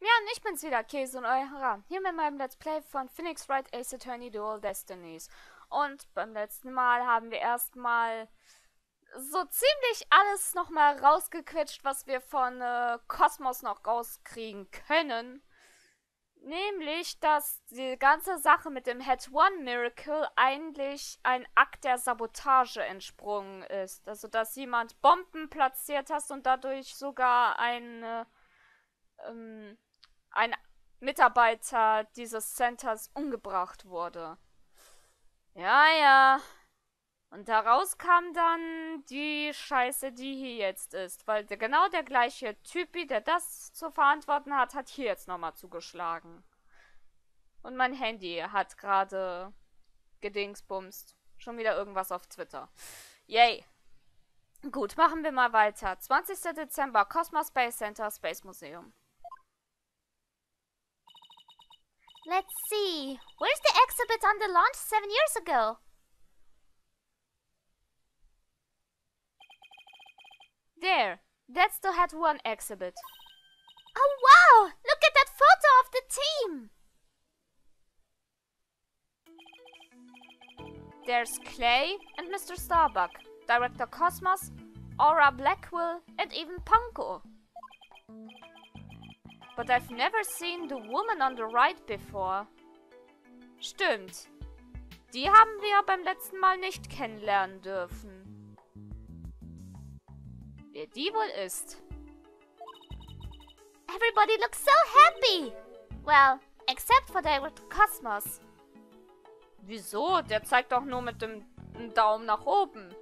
Ja, und ich bin's wieder, Käse und euer. Hier mit meinem Let's Play von Phoenix Wright Ace Attorney Dual Destinies. Und beim letzten Mal haben wir erstmal so ziemlich alles nochmal rausgequetscht, was wir von Kosmos noch rauskriegen können. Nämlich, dass die ganze Sache mit dem Head One Miracle eigentlich ein Akt der Sabotage entsprungen ist. Also, dass jemand Bomben platziert hat und dadurch sogar ein Mitarbeiter dieses Centers umgebracht wurde. Ja, ja. Und daraus kam dann die Scheiße, die hier jetzt ist. Weil genau der gleiche Typi, der das zu verantworten hat, hat hier jetzt nochmal zugeschlagen. Und mein Handy hat gerade gedingsbumst. Schon wieder irgendwas auf Twitter. Yay. Gut, machen wir mal weiter. 20. Dezember, Cosmos Space Center, Space Museum. Let's see. Where's the exhibit on the launch 7 years ago? There. That's the Head One exhibit. Oh wow! Look at that photo of the team! There's Clay and Mr. Starbuck, Director Cosmos, Aura Blackwell, and even Punko. But I've never seen the woman on the right before. Stimmt. Die haben wir beim letzten Mal nicht kennenlernen dürfen. Wer die wohl ist? Everybody looks so happy! Well, except for Director Cosmos. Wieso? Der zeigt doch nur mit dem Daumen nach oben.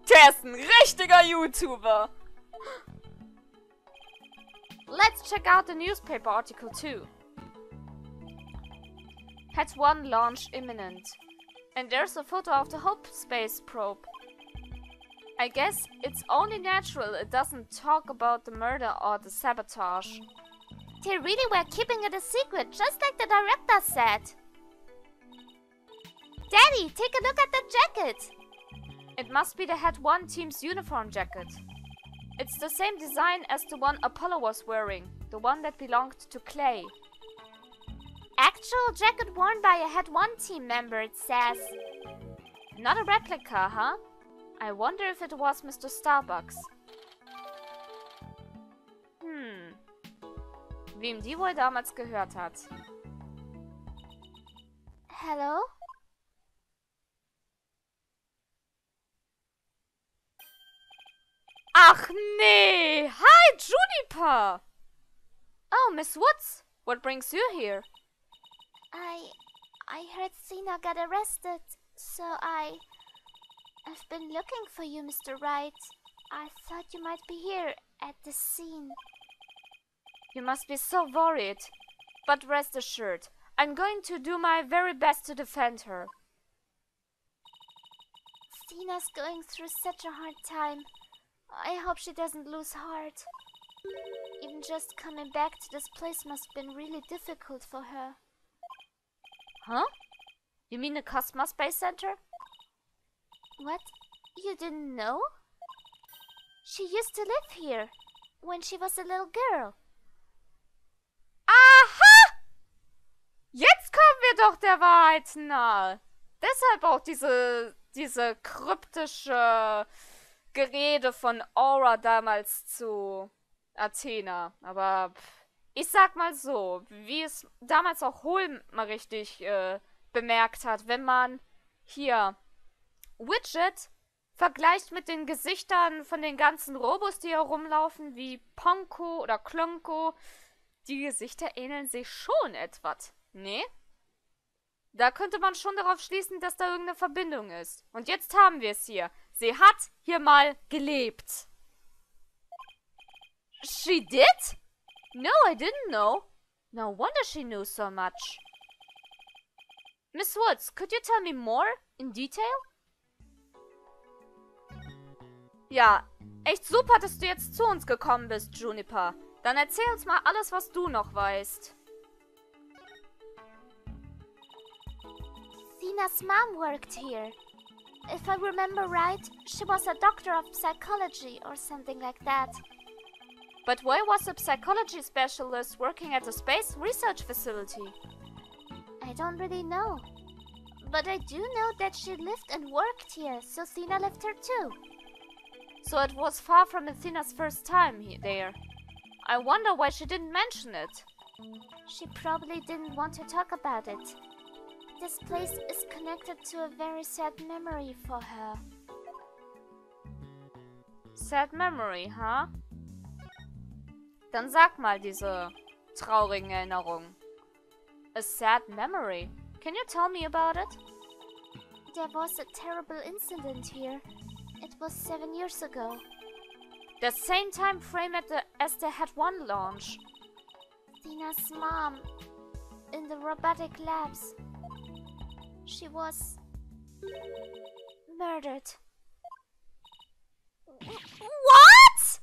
Der ist ein richtiger YouTuber. Let's check out the newspaper article too. Head 1 launch imminent. And there's a photo of the Hope space probe. I guess it's only natural it doesn't talk about the murder or the sabotage. They really were keeping it a secret, just like the director said. Daddy, take a look at the jacket. It must be the Head 1 team's uniform jacket. It's the same design as the one Apollo was wearing, the one that belonged to Clay. Actual jacket worn by a Head 1 team member, it says. Not a replica, huh? I wonder if it was Mr. Starbucks. Wem die wohl damals gehört hat. Hello? Ach nee! Hi, Juniper! Oh, Miss Woods, what brings you here? I heard Cena got arrested, so I've been looking for you, Mr. Wright. I thought you might be here at the scene. You must be so worried. But rest assured, I'm going to do my very best to defend her. Cena's going through such a hard time. I hope she doesn't lose heart. Even just coming back to this place must have been really difficult for her. Huh? You mean the Cosmos Space Center? What? You didn't know? She used to live here when she was a little girl. Aha! Jetzt kommen wir doch der Wahrheit nahe. Deshalb auch diese kryptische Gerede von Aura damals zu Athena. Aber ich sag mal so, wie es damals auch Holm mal richtig bemerkt hat, wenn man hier Widget vergleicht mit den Gesichtern von den ganzen Robos, die herumlaufen, wie Ponko oder Klonko, die Gesichter ähneln sich schon etwas, ne? Da könnte man schon darauf schließen, dass da irgendeine Verbindung ist. Und jetzt haben wir es hier. Sie hat hier mal gelebt. She did? No, I didn't know. No wonder she knew so much. Miss Woods, could you tell me more in detail? Ja, echt super, dass du jetzt zu uns gekommen bist, Juniper. Dann erzähl uns mal alles, was du noch weißt. Cena's mom worked here. If I remember right, she was a doctor of psychology or something like that. But why was a psychology specialist working at a space research facility? I don't really know. But I do know that she lived and worked here, so Athena left her too. So it was far from Athena's first time there. I wonder why she didn't mention it. She probably didn't want to talk about it. This place is connected to a very sad memory for her. Sad memory, huh? Dann sag mal diese traurigen Erinnerungen. A sad memory. Can you tell me about it? There was a terrible incident here. It was 7 years ago. The same time frame as the Head 1 launch. Tina's mom, in the robotic labs. She was murdered. What?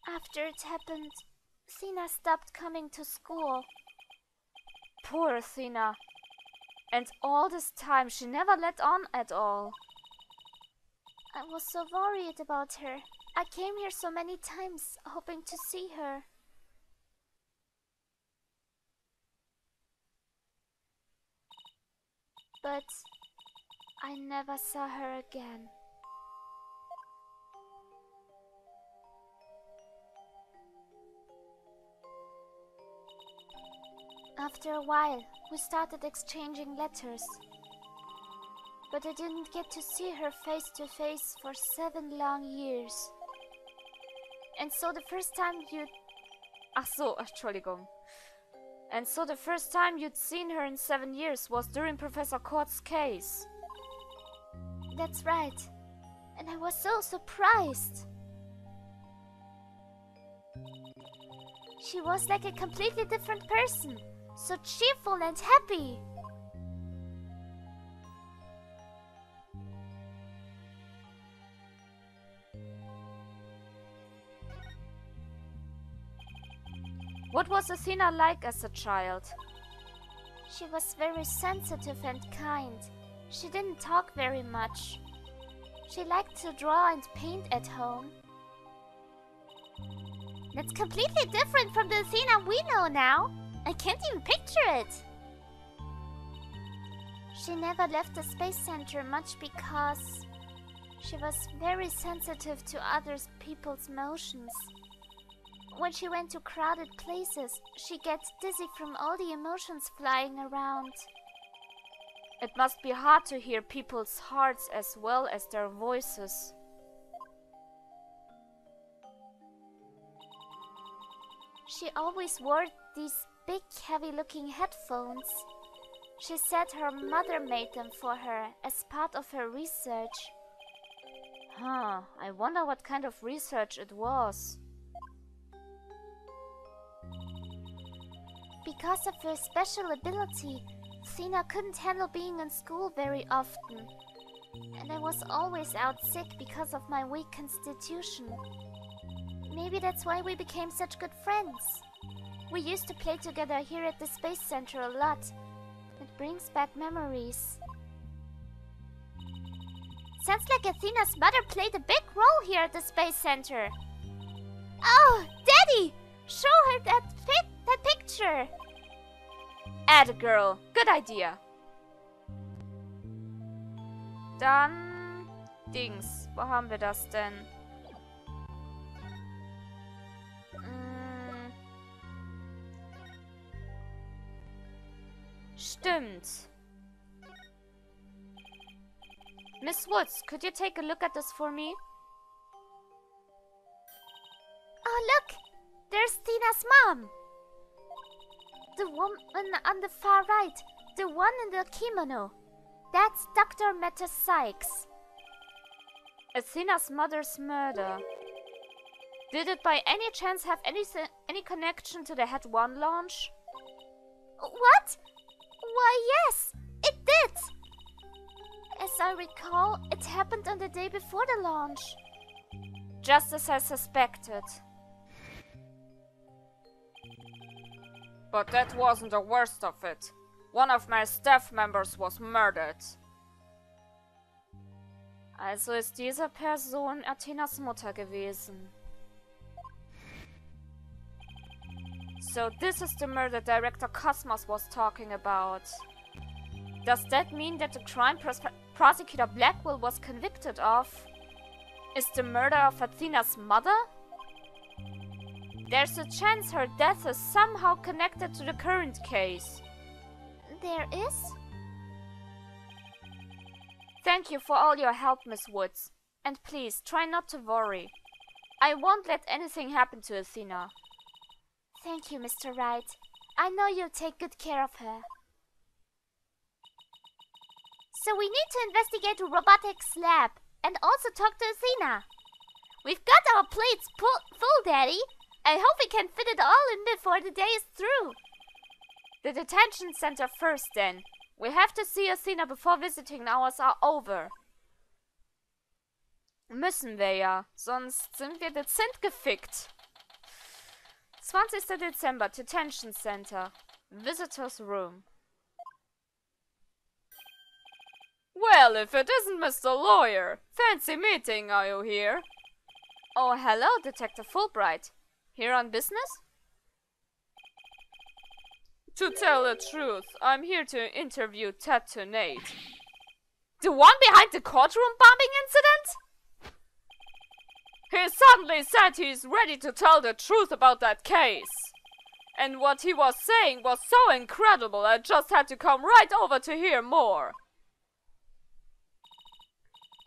After it happened, Athena stopped coming to school. Poor Athena. And all this time she never let on at all. I was so worried about her. I came here so many times, hoping to see her. But I never saw her again. After a while, we started exchanging letters. But I didn't get to see her face to face for 7 long years. And so the first time Ach so, Entschuldigung. And so the first time you'd seen her in 7 years was during Professor Kort's case. That's right. And I was so surprised. She was like a completely different person. So cheerful and happy. What was Athena like as a child? She was very sensitive and kind. She didn't talk very much. She liked to draw and paint at home. That's completely different from the Athena we know now. I can't even picture it. She never left the space center much because she was very sensitive to other people's emotions. When she went to crowded places, she gets dizzy from all the emotions flying around. It must be hard to hear people's hearts as well as their voices. She always wore these big, heavy-looking headphones. She said her mother made them for her as part of her research. Huh, I wonder what kind of research it was. Because of her special ability, Athena couldn't handle being in school very often. And I was always out sick because of my weak constitution. Maybe that's why we became such good friends. We used to play together here at the Space Center a lot. It brings back memories. Sounds like Athena's mother played a big role here at the Space Center. Oh, Daddy! Show her that picture! Atta girl, good idea. Dann Dings, wo haben wir das denn? Stimmt. Miss Woods, could you take a look at this for me? Oh, look! There's Tina's mom! The woman on the far right, the one in the kimono. That's Dr. Meta Sykes. Athena's mother's murder. Did it by any chance have any connection to the Head 1 launch? What? Why, yes, it did! As I recall, it happened on the day before the launch. Just as I suspected. But that wasn't the worst of it. One of my staff members was murdered. Also ist diese Person Athenas Mutter gewesen. So this is the murder director Cosmos was talking about. Does that mean that the crime prosecutor Blackwell was convicted of is the murder of Athena's mother? There's a chance her death is somehow connected to the current case. There is? Thank you for all your help, Miss Woods. And please, try not to worry. I won't let anything happen to Athena. Thank you, Mr. Wright. I know you'll take good care of her. So we need to investigate the robotics lab and also talk to Athena. We've got our plates full, Daddy. I hope we can fit it all in before the day is through. The detention center first, then. We have to see Athena before visiting hours are over. Müssen wir ja, sonst sind wir dezent gefickt. 20. Dezember, Detention Center. Visitors Room. Well, if it isn't Mr. Lawyer. Fancy meeting, are you here? Oh, hello, Detective Fulbright. Here on business? To tell the truth, I'm here to interview Ted Turnate. The one behind the courtroom bombing incident? He suddenly said he's ready to tell the truth about that case. And what he was saying was so incredible I just had to come right over to hear more.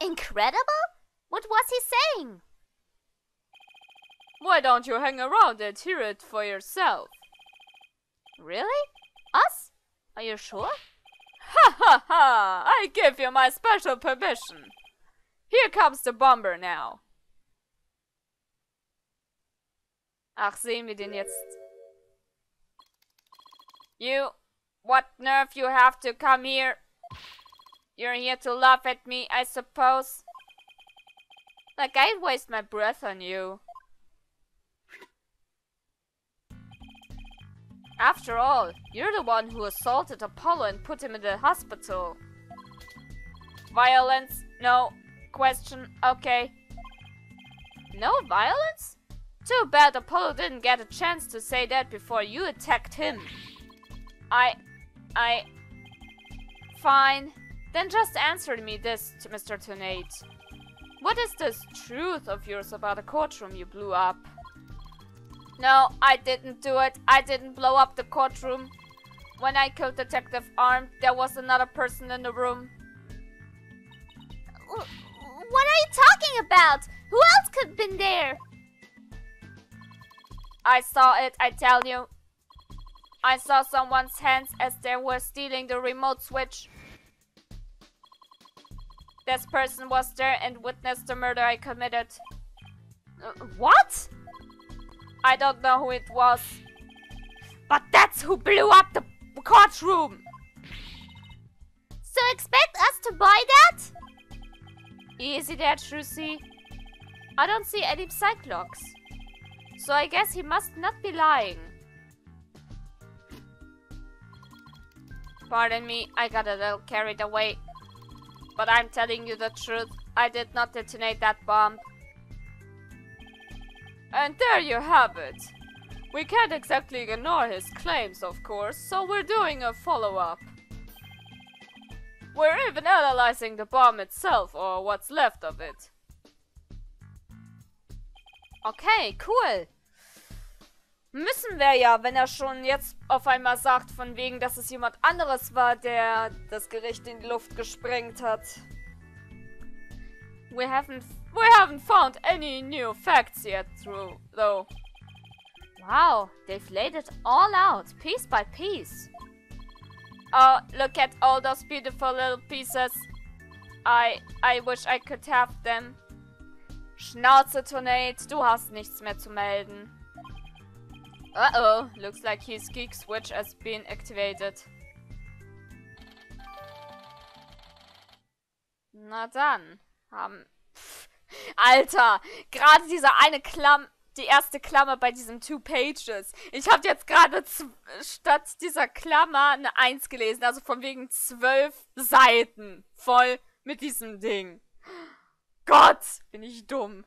Incredible? What was he saying? Why don't you hang around and hear it for yourself? Really? Us? Are you sure? Ha ha ha! I give you my special permission. Here comes the bomber now. Ach, sehen wir den jetzt? You, what nerve you have to come here? You're here to laugh at me, I suppose. Like I'd waste my breath on you. After all, you're the one who assaulted Apollo and put him in the hospital. Violence? No. Question? Okay. No violence? Too bad Apollo didn't get a chance to say that before you attacked him. Fine. Then just answer me this, Mr. Turnate. What is this truth of yours about the courtroom you blew up? No, I didn't do it. I didn't blow up the courtroom. When I killed Detective Armed, there was another person in the room. What are you talking about? Who else could have been there? I saw it, I tell you. I saw someone's hands as they were stealing the remote switch. This person was there and witnessed the murder I committed. What? I don't know who it was. But that's who blew up the courtroom! So expect us to buy that? Easy there, Trucy. I don't see any psych logs. So I guess he must not be lying. Pardon me, I got a little carried away. But I'm telling you the truth, I did not detonate that bomb. And there you have it. We can't exactly ignore his claims, of course, so we're doing a follow-up. We're even analyzing the bomb itself, or what's left of it. Okay, cool. Müssen wir ja, wenn er schon jetzt auf einmal sagt, von wegen, dass es jemand anderes war, der das Gericht in die Luft gesprengt hat. We haven't found any new facts yet, though. Wow, they've laid it all out, piece by piece. Oh, look at all those beautiful little pieces. I wish I could have them. Schnauze, Turnate, du hast nichts mehr zu melden. Uh-oh, looks like his geek switch has been activated. Na dann, Alter, gerade diese eine die erste Klammer bei diesem 2 Pages. Ich habe jetzt gerade statt dieser Klammer eine 1 gelesen, also von wegen 12 Seiten voll mit diesem Ding. Gott, bin ich dumm.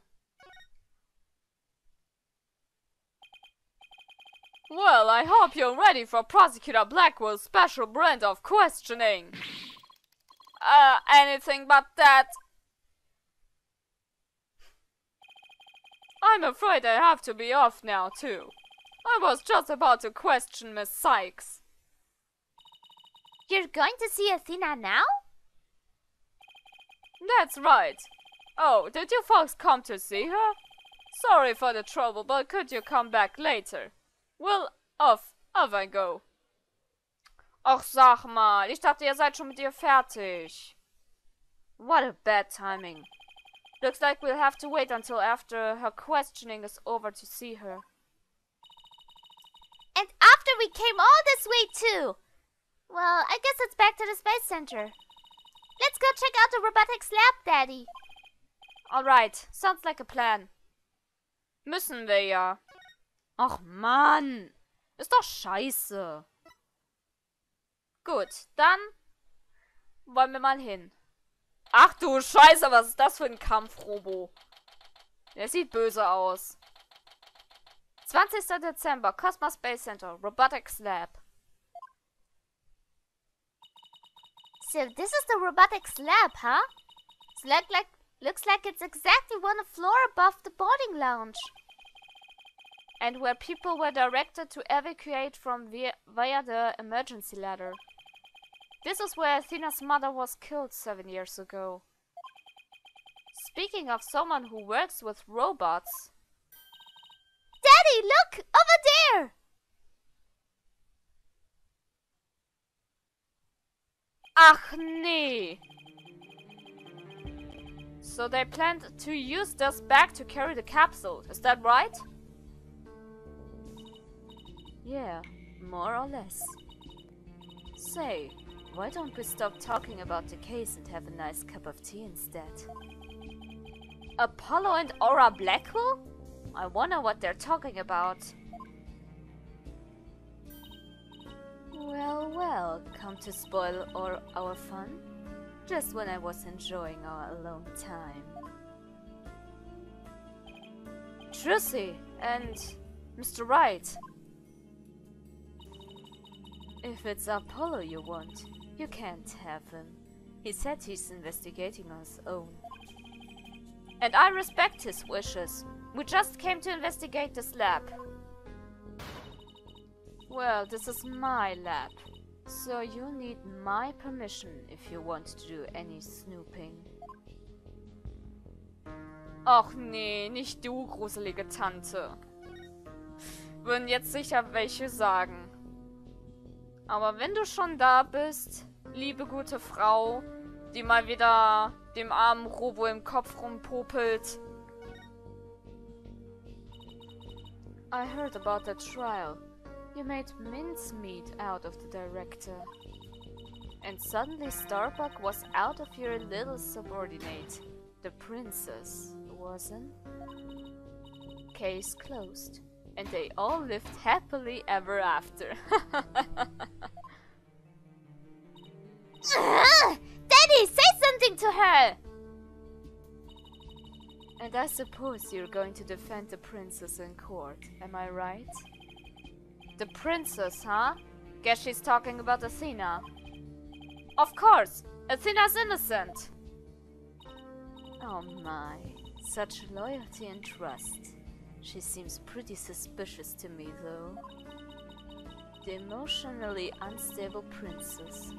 Well, I hope you're ready for Prosecutor Blackwell's special brand of questioning. Anything but that. I'm afraid I have to be off now, too. I was just about to question Miss Sykes. You're going to see Athena now? That's right. Oh, did you folks come to see her? Sorry for the trouble, but could you come back later? Well, off I go. Och, sag mal, ich dachte, ihr seid schon mit ihr fertig. What a bad timing. Looks like we'll have to wait until after her questioning is over to see her. And after we came all this way too! Well, I guess it's back to the Space Center. Let's go check out the robotics lab, Daddy. Alright, sounds like a plan. Müssen wir ja. Ach Mann, ist doch scheiße. Gut, dann wollen wir mal hin. Ach du Scheiße, was ist das für ein Kampfrobo? Der sieht böse aus. 20. Dezember, Cosmos Space Center, Robotics Lab. So this is the robotics lab, huh? Looks like it's exactly one floor above the boarding lounge. And where people were directed to evacuate from via the emergency ladder. This is where Athena's mother was killed 7 years ago. Speaking of someone who works with robots... Daddy, look! Over there! Ach nee! So they planned to use this bag to carry the capsule, is that right? Yeah, more or less. Say, why don't we stop talking about the case and have a nice cup of tea instead? Apollo and Aura Blackwell? I wonder what they're talking about. Well, well, come to spoil our fun? Just when I was enjoying our alone time. Trucy and Mr. Wright. If it's Apollo you want, you can't have him. He said he's investigating on his own. And I respect his wishes. We just came to investigate this lab. Well, this is my lab. So you'll need my permission if you want to do any snooping. Och nee, nicht du, gruselige Tante. Würden jetzt sicher welche sagen. Aber wenn du schon da bist, liebe gute Frau, die mal wieder dem armen Robo im Kopf rumpopelt. I heard about the trial. You made mincemeat out of the director. And suddenly Starbuck was out of your little subordinate, the princess, wasn't? Case closed. And they all lived happily ever after. Daddy, say something to her! And I suppose you're going to defend the princess in court, am I right? The princess, huh? Guess she's talking about Athena. Of course! Athena's innocent! Oh my, such loyalty and trust. She seems pretty suspicious to me, though. The emotionally unstable princess.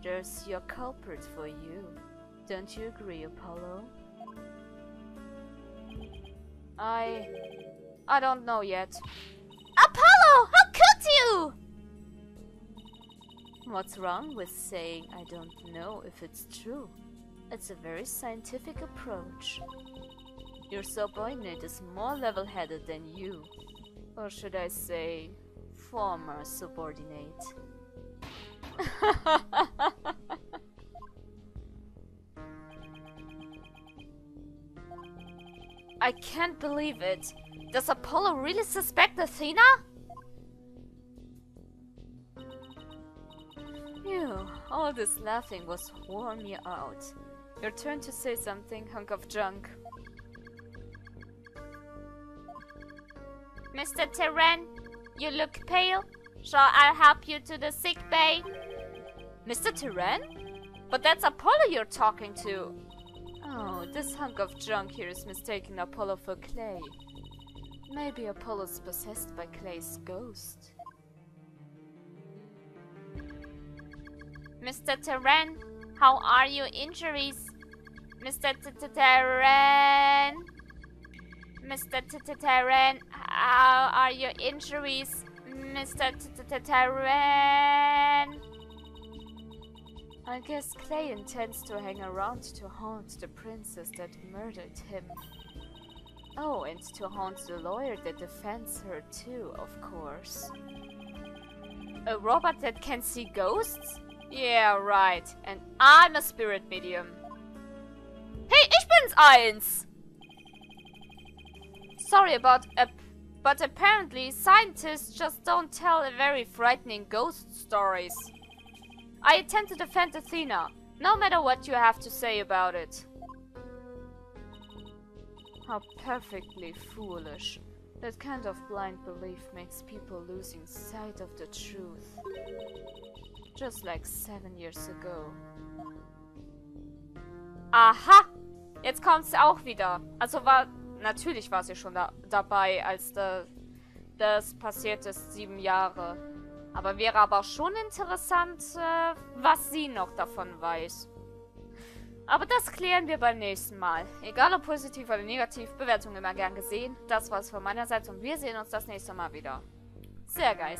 There's your culprit for you. Don't you agree, Apollo? I don't know yet. Apollo! How could you? What's wrong with saying I don't know if it's true? It's a very scientific approach. Your subordinate is more level-headed than you. Or should I say, former subordinate. I can't believe it. Does Apollo really suspect Athena? Phew, all this laughing was worn me out. Your turn to say something, hunk of junk. Mr. Terran, you look pale. Shall I help you to the sick bay? Mr. Terran? But that's Apollo you're talking to. Oh, this hunk of junk here is mistaking Apollo for Clay. Maybe Apollo's possessed by Clay's ghost. Mr. Terran, how are your injuries? Mr. Terran? Mr. Terran, how are your injuries? Mr. Terran? I guess Clay intends to hang around to haunt the princess that murdered him. Oh, and to haunt the lawyer that defends her too, of course. A robot that can see ghosts? Yeah, right. And I'm a spirit medium. Hey, ich bin's eins! Sorry about but apparently scientists just don't tell very frightening ghost stories. I intend to defend Athena, no matter what you have to say about it. How perfectly foolish. That kind of blind belief makes people losing sight of the truth. Just like 7 years ago. Aha! Jetzt kommt's auch wieder. Also natürlich war sie schon dabei, als das passiert ist, 7 Jahre. Aber wäre aber schon interessant, was sie noch davon weiß. Aber das klären wir beim nächsten Mal. Egal ob positiv oder negativ, Bewertung immer gern gesehen. Das war's von meiner Seite und wir sehen uns das nächste Mal wieder. Sehr geil.